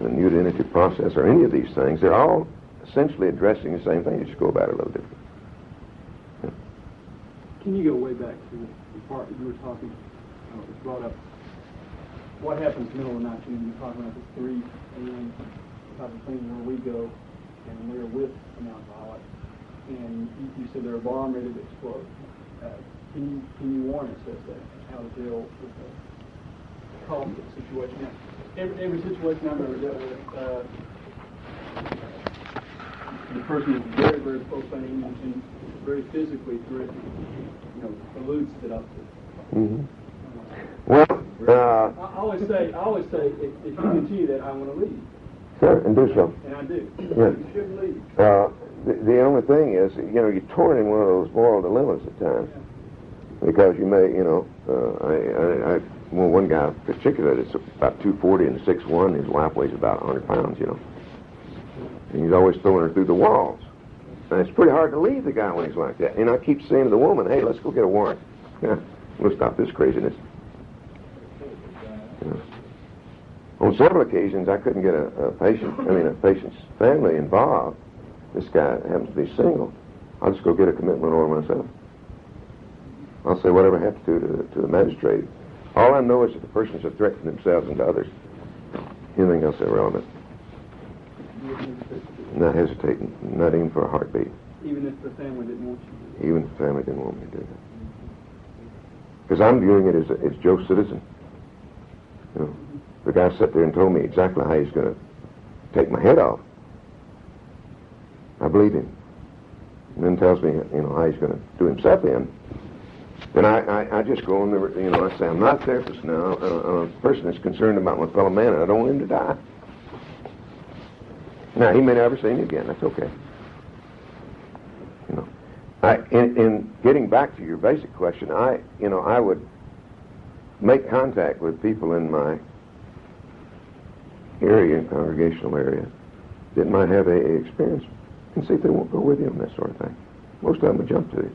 the new identity process or any of these things, they're all essentially addressing the same thing. You just go about it a little differently. Yeah. Can you go way back to the part that you were talking, it was brought up, what happens in the middle of the night when you're talking about the 3 a.m. type of thing where we go and we're with an alcoholic, and you said they're a bomb ready to explode. Can you warn us as to how to deal with the conflict situation? Now, every situation I've ever dealt with, the person is very, very profane and very physically threatening, you know, alludes to that. Mm-hmm. Well, I always say, if you continue that, I want to leave. Sure, and do so. And I do. Yeah. You shouldn't leave. The only thing is, you know, you're torn in one of those moral dilemmas at times. Yeah. Because you may, you know, well, one guy in particular that's about 240 and 6'1", his wife weighs about 100 pounds, you know. And he's always throwing her through the walls. And it's pretty hard to leave the guy when he's like that. And I keep saying to the woman, hey, let's go get a warrant. Yeah, we'll stop this craziness. You know. On several occasions, I couldn't get a patient's family involved. This guy happens to be single. I'll just go get a commitment order myself. I'll say whatever I have to the magistrate. All I know is that the persons have threatened themselves and to others. Anything else irrelevant. Not hesitating, not even for a heartbeat. Even if the family didn't want you to. Even if the family didn't want me to do that. Because I'm viewing it as Joe Citizen. You know, the guy sat there and told me exactly how he's going to take my head off. I believe him. And then tells me, you know, how he's going to do himself in. And I just go on there, you know, I say, I'm not a therapist now. I'm a person that's concerned about my fellow man, and I don't want him to die. Now, he may never see me again. That's okay. You know, in getting back to your basic question, I would make contact with people in my area, congregational area, that might have AA experience, and see if they won't go with you on that sort of thing. Most of them would jump to it.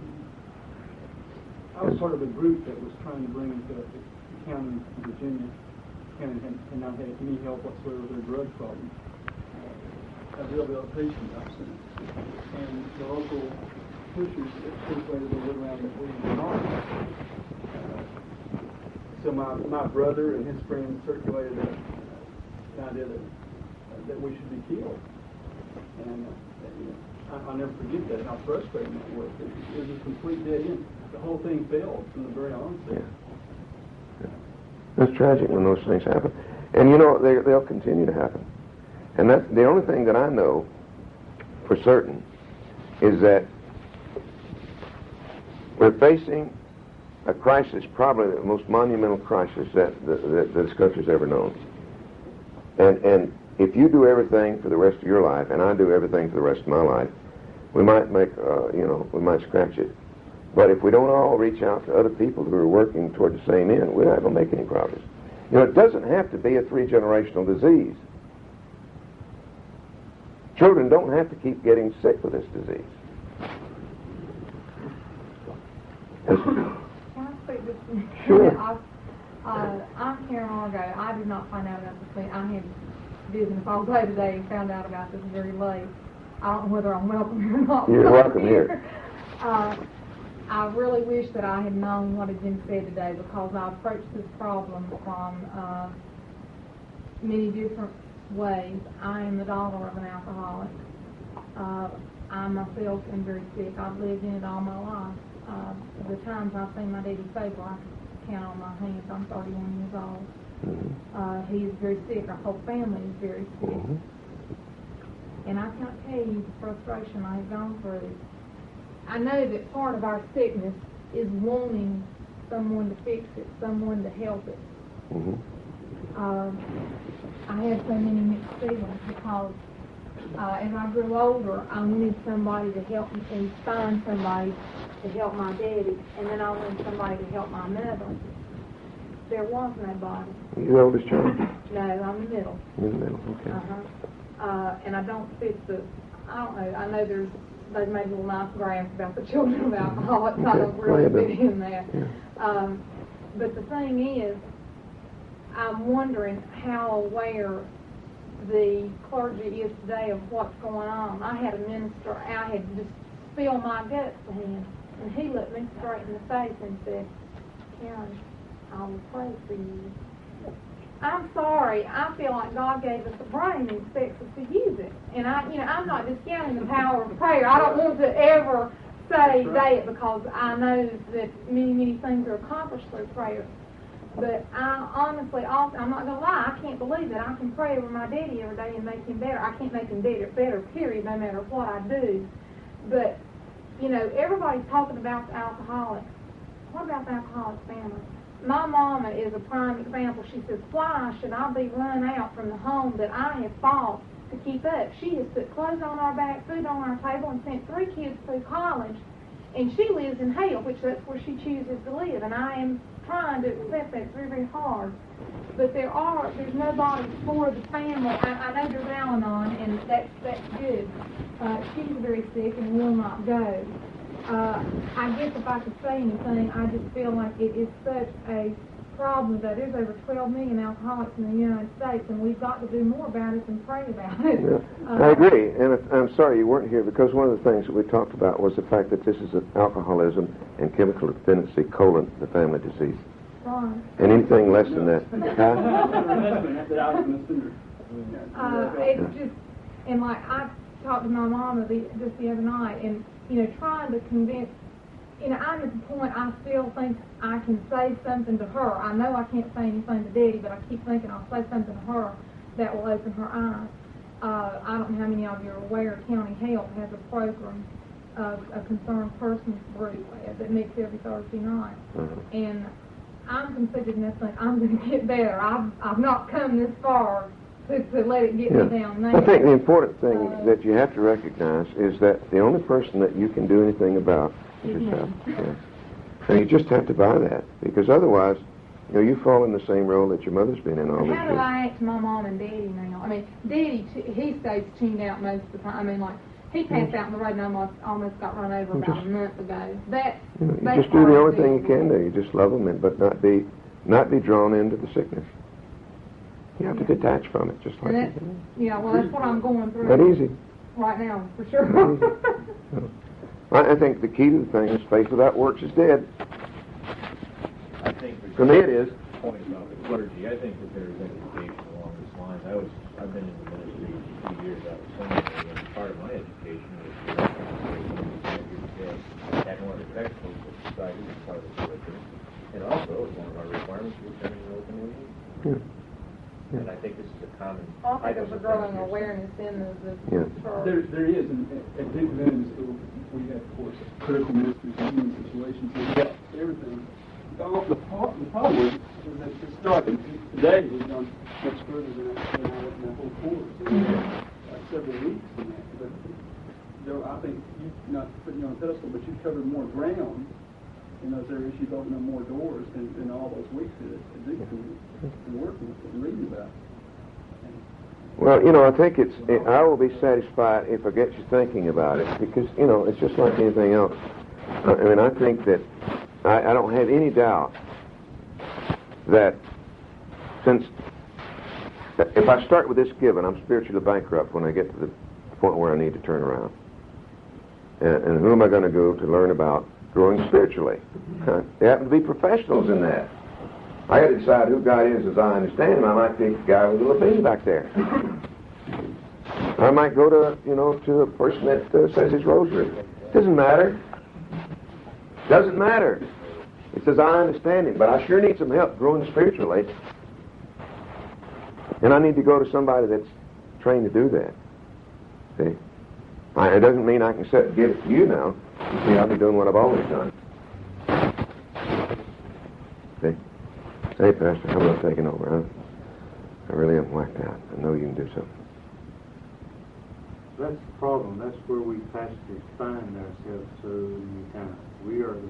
I was part of a group that was trying to bring into the county of Virginia, and had not had any help whatsoever with their drug problem. A rehabilitation center. And the local pushers circulated the word around that we were not. So my brother and his friends circulated the idea that we should be killed. And I'll never forget that, how frustrating that was. It was a complete dead end. The whole thing failed from the very onset. Yeah. It's tragic when those things happen. And you know, they'll continue to happen. And that's the only thing that I know for certain is that we're facing a crisis, probably the most monumental crisis that this country's ever known. And if you do everything for the rest of your life, and I do everything for the rest of my life, we might make, we might scratch it. But if we don't all reach out to other people who are working toward the same end, we're not going to make any progress. You know, it doesn't have to be a 3-generational disease. Children don't have to keep getting sick with this disease. Can I speak this? Sure. I'm Karen Argo. I did not find out about this thing. I had business all day today and found out about this very late. I don't know whether I'm welcome or not. You're welcome here. I really wish that I had known what had been said today, because I approached this problem from many different ways. I am the daughter of an alcoholic. I myself am very sick. I've lived in it all my life. The times I've seen my daddy sober, I can count on my hands. I'm 31 years old. He is very sick. Our whole family is very sick. And I can't tell you the frustration I have gone through. I know that part of our sickness is wanting someone to fix it, someone to help it. I had so many mixed feelings, because as I grew older, I wanted somebody to help me, and find somebody to help my daddy, and then I wanted somebody to help my mother. There was nobody. You the oldest child? No, I'm the middle. You're the middle, okay. And I don't fit I don't know, I know they've made a little nice graph about the children of alcoholics. I don't really fit in that. Yeah. But the thing is, I'm wondering how aware the clergy is today of what's going on. I had a minister, I had just spilled my guts to him, and he looked me straight in the face and said, "Karen, I will pray for you." I'm sorry, I feel like God gave us a brain and expects us to use it. And I'm not discounting the power of prayer. I don't want to ever say that, because I know that many, many things are accomplished through prayer. But I honestly, also, I'm not going to lie, I can't believe that I can pray over my daddy every day and make him better. I can't make him better, period, no matter what I do. But, everybody's talking about the alcoholics. What about the alcoholic family? My mama is a prime example. She says, "Why should I be run out from the home that I have fought to keep up?" She has put clothes on our back, food on our table, and sent 3 kids through college. And she lives in hell, which that's where she chooses to live. And I am trying to accept that. It's very, very hard. But there's nobody for the family. I know there's Al-Anon, and that's good. She's very sick and will not go. I guess if I could say anything, I just feel like it is such a problem that there's over 12 million alcoholics in the United States, and we've got to do more about it than pray about it. Yeah. I agree, and I'm sorry you weren't here, because one of the things that we talked about was the fact that this is an alcoholism and chemical dependency, the family disease. Right. And anything less than that. It's just, and like I talked to my mama just the other night, and trying to convince, I'm at the point I still think I can say something to her. I know I can't say anything to Daddy, but I keep thinking I'll say something to her that will open her eyes. I don't know how many of you are aware, County Health has a program of a concerned persons group that meets every Thursday night. And I'm considered nothing. I'm going to get better. I've not come this far to let it get me down there. I think the important thing that you have to recognize is that the only person that you can do anything about is yourself. Yeah. And you just have to buy that, because otherwise, you fall in the same role that your mother's been in all these years. How do I act to my mom and Daddy now? I mean, Daddy, he stays tuned out most of the time. I mean, like, he passed out in the road and almost got run over about a month ago. You just do the only thing you can do. You just love them, but not be drawn into the sickness. You have to detach from it, just like that. Yeah, well, that's what I'm going through. Not easy. Right now, for sure. I think the key to the thing is faith without works is dead. I think For me it is. Point about the clergy, I think that there's education along this line. I've been in the ministry 2 years out of seminary, and part of my education was to had one of the textbooks of society as part of the curriculum. And also, as one of our requirements, was attending an open meeting. Yeah. And I think this is a common. I think there's a growing awareness in the church. There is, and at Dependency, we have, of course, critical ministries and human situations, and we have everything. The problem is that it started today. We've gone much further than that whole course. Like several weeks in that. But I think, not putting you on a pedestal, but you've covered more ground in those areas. You've opened up more doors than all those weeks that Duke been working with and reading about. Well, I think I will be satisfied if I get you thinking about it, because, it's just like anything else. I think that I don't have any doubt that if I start with this given, I'm spiritually bankrupt when I get to the point where I need to turn around. And who am I going to go to learn about growing spiritually. They happen to be professionals in that. I got to decide who God is as I understand him. I might pick a guy with a little bean back there. I might go to, to a person that says his rosary. Doesn't matter. Doesn't matter. It says I understand him, but I sure need some help growing spiritually. And I need to go to somebody that's trained to do that. See? It doesn't mean I can sit and give it to you now. You see, I'll be doing what I've always done. See? Hey, Pastor, how about taking over, huh? I really am whacked out. I know you can do something. That's the problem. That's where we pastors find ourselves so many times. We are the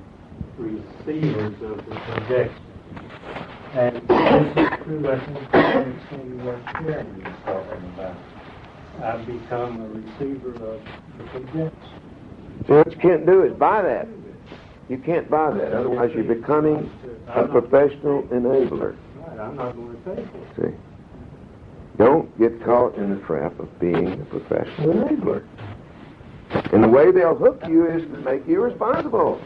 receivers of the projection. And this is true, I think, to some extent what Jeremy was talking about. I've become a receiver of the projection. So what you can't do is buy that. You can't buy that. Otherwise, you're becoming a professional enabler. Right, I'm not going to pay for it. See? Don't get caught in the trap of being a professional enabler. And the way they'll hook you is to make you responsible.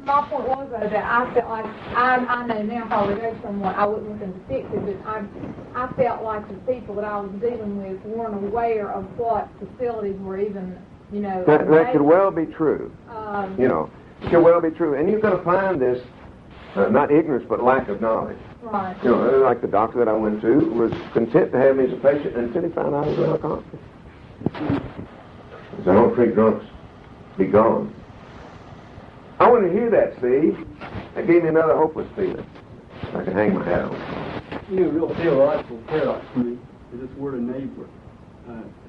My point was, though, that I felt like, I know now if I were to go somewhere, I wouldn't want them to fix it, but I felt like the people that I was dealing with weren't aware of what facilities were even, That could well be true. It could well be true. And you're going to find this, not ignorance, but lack of knowledge. Right. Like the doctor that I went to was content to have me as a patient until he found out I was an alcoholic. So I don't treat drunks. Be gone. I wanted to hear that, see? That gave me another hopeless feeling. I can hang my hat on. A real theological paradox for me is this word enabler.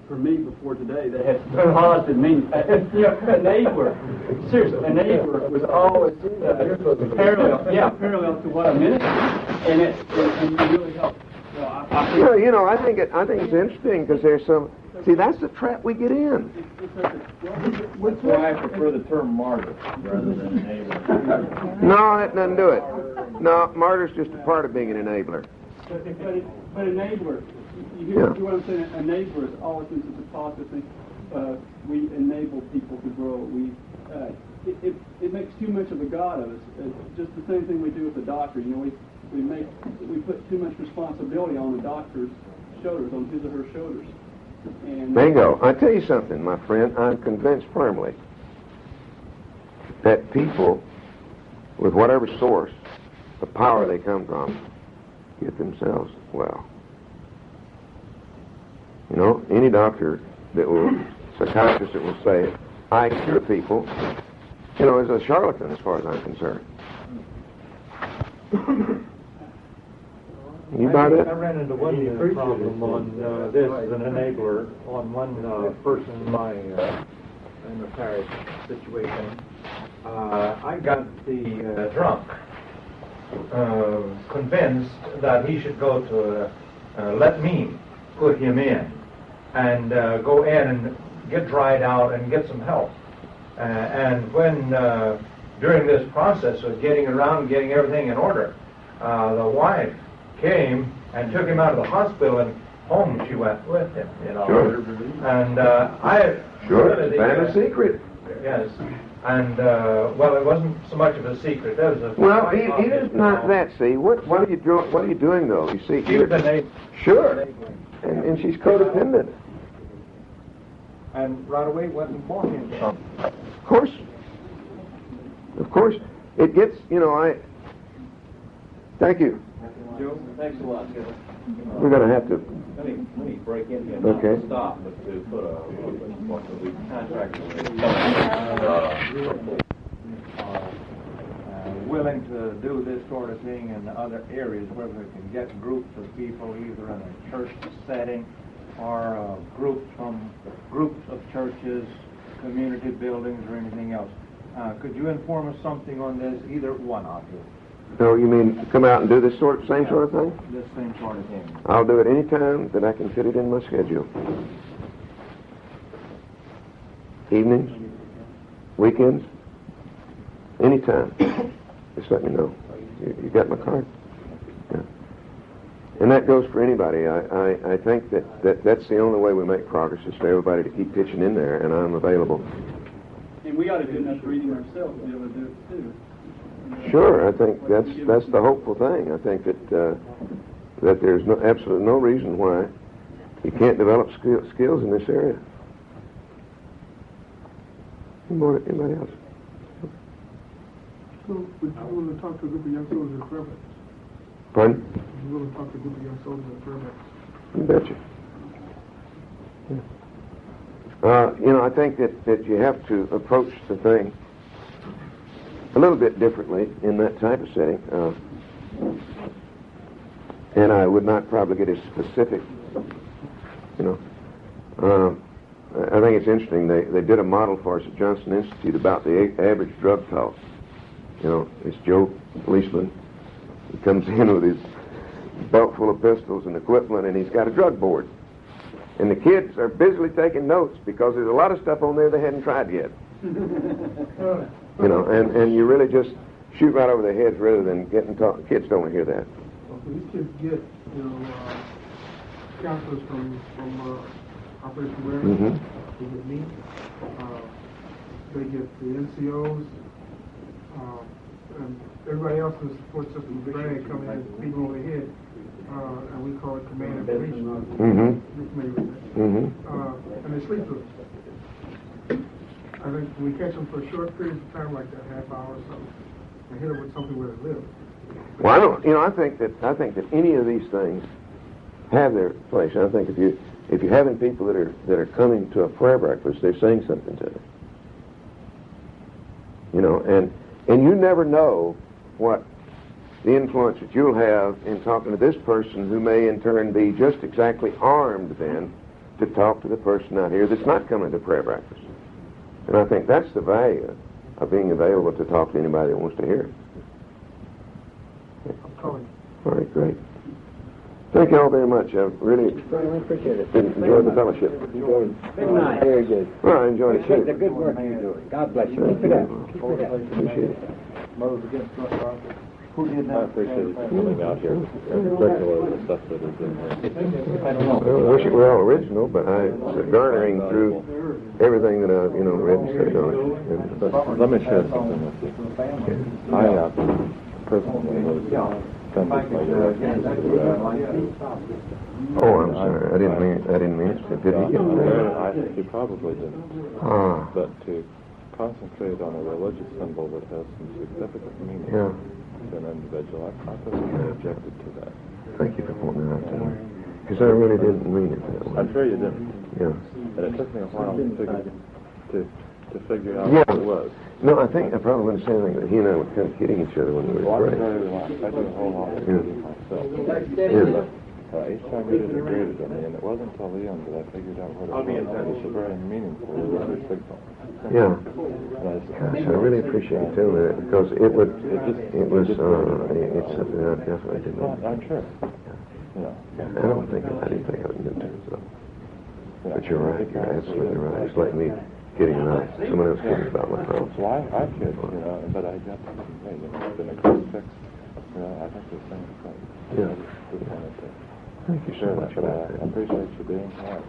For me, before today, they had positive meaning. Enabler. Seriously, enabler was always parallel to what I meant, and it really helped. I think it's interesting because there's some. See, that's the trap we get in. That's why I prefer the term martyr rather than enabler. No, that doesn't do it. No, martyr's just a part of being an enabler. But enabler, you hear what I'm saying? Enabler is always been such a positive thing. We enable people to grow. It makes too much of a god of us. Just the same thing we do with the doctor. We put too much responsibility on the doctor's shoulders, on his or her shoulders. And Bingo. I tell you something, my friend. I'm convinced firmly that people, with whatever source of power they come from, get themselves well. Any doctor psychiatrist that will say, I cure people, is a charlatan as far as I'm concerned. You buy that? I ran into one problem on this as an enabler on one person in my parish situation. I got the drunk convinced that he should go to let me put him in and go in and get dried out and get some help. And when during this process of getting around and getting everything in order, the wife came and took him out of the hospital, and home she went with him, Sure. And Sure, it's a secret. Yes. And, it wasn't so much of a secret. That was a... Well, it is not that, see. What are you doing, though? You see, She was enabling. Sure. And she's codependent. And right away went and bought him something. Of course. It gets, Thank you. Joe, thanks a lot. We're going to have to... Let me break in here. Okay. Not to stop, but to put we contracted willing to do this sort of thing in other areas where we can get groups of people either in a church setting or groups of churches, community buildings, or anything else. Could you inform us something on this, either one of you? So you mean come out and do this same sort of thing? This same sort of thing. I'll do it any time that I can fit it in my schedule. Evenings, weekends, anytime. Just let me know. You got my card? Yeah. And that goes for anybody. I think that's the only way we make progress is for everybody to keep pitching in there, and I'm available. And we ought to do enough reading ourselves to be able to do it too. Sure, I think that's the hopeful thing. I think that that there's absolutely no reason why you can't develop skills in this area. Anybody else? So, would you want to talk to a group of young soldiers at Fairbanks? Pardon? Would you want to talk to a group of young soldiers at Fairbanks? You betcha. I think that you have to approach the thing a little bit differently in that type of setting. And I would not probably get as specific, I think it's interesting. They did a model for us at Johnson Institute about the average drug talk. It's Joe, policeman. He comes in with his belt full of pistols and equipment, and he's got a drug board. And the kids are busily taking notes because there's a lot of stuff on there they hadn't tried yet. And you really just shoot right over their heads rather than getting taught. Kids don't want to hear that. Well, so these kids get, counselors from Operation Bragg. Mm-hmm. They get me. They get the NCOs. And everybody else in the support system of Bragg come in and beat them over the head. And we call it command and police. Mm-hmm. You're familiar with that. Mm-hmm. And they sleep with us. I think when we catch them for short periods of time like that, half hour or something, and hit them with something where they live. Well, I think that any of these things have their place. And I think if you're having people that are coming to a prayer breakfast, they're saying something to them. And you never know what the influence that you'll have in talking to this person who may in turn be just exactly armed then to talk to the person out here that's not coming to prayer breakfast. And I think that's the value of being available to talk to anybody that wants to hear it. All right, great. Thank you all very much. I really appreciate it. enjoyed the fellowship. Good night. Very good. Well, I enjoyed it too. The good work you're doing. God bless you. Keep it up. Appreciate it. Who did that? I appreciate you coming out here, particularly the stuff that is in here. Well, I wish it were all original, but garnering through everything that I've, read and studied on it. But let me share something with you. I personally was offended by your reference to Oh, I'm sorry. I didn't mean it. Did he get that? I think you probably didn't. But to concentrate on a religious symbol that has some significant meaning to an individual, I personally objected to that. Thank you for pointing that out to me. Because I really didn't mean it that way. I'm sure you didn't. Yeah. And it took me a while to figure out Yeah. what it was. No, I think I probably wouldn't say anything, but he and I were kind of kidding each other when we Well, were I'm praying. very relaxed. I do a whole lot of reading myself. Yeah. Each time you did it grated on me, and it wasn't until the end that I figured out what it was. It's a very meaningful religious signal. Yeah. Gosh, I really appreciate you telling me that because I definitely didn't. I'm sure. I didn't think of it in terms of. But you're right. You're absolutely right. It's like me kidding someone else kidding about my problem. Well, I kid, but I got to say, it's been a good fix. I think the same thing. Yeah. Just wanted to Thank you so share much that, for but that. I appreciate you being here.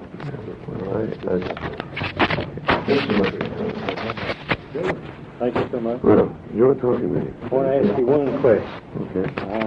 Thank you so much. Well, enjoy talking with you. I want to ask you one question. Okay.